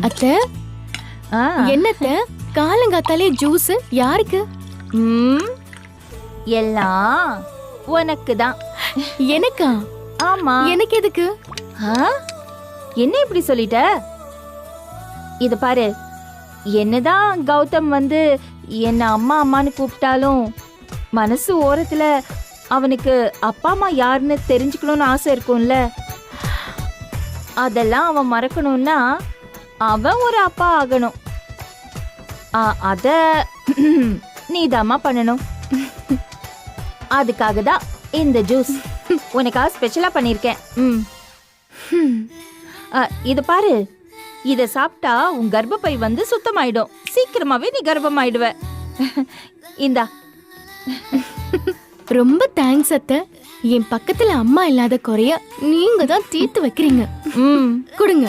அத்தை, என்னத்த காலங்காத்தாலே ஜூஸ் யாருக்கு? எல்லாம் உனக்கு தான். எனக்கா? ஆமா. எனக்கு எதுக்கு? என்ன இப்படி சொல்லிட்ட? இது பாரு, என்னதான் கௌதம் வந்து என்ன அம்மா அம்மான்னு கூப்பிட்டாலும் மனசு ஓரத்துல அவனுக்கு அப்பா அம்மா யாருன்னு தெரிஞ்சுக்கணும்னு ஆசை இருக்கும்ல. அதெல்லாம் அவன் மறக்கணும்னா அவன் ஒரு அப்பா ஆகணும். அத நீதாம்மா பண்ணணும். அதுக்காக தான் இந்த ஜூஸ் உனக்காக ஸ்பெஷலா பண்ணிருக்கேன். இது பாரு, இத சாப்பிட்டா உன் கர்ப்பப்பை வந்து சுத்தமாயிடும். சீக்கிரமாவே நீ கர்ப்பமாயிடுவ. இந்தா. ரொம்ப தேங்க்ஸ் அத்தை. என் பக்கத்துல அம்மா இல்லாத குறைய நீங்க தான் தீர்த்து வைக்கிறீங்க. கொடுங்க.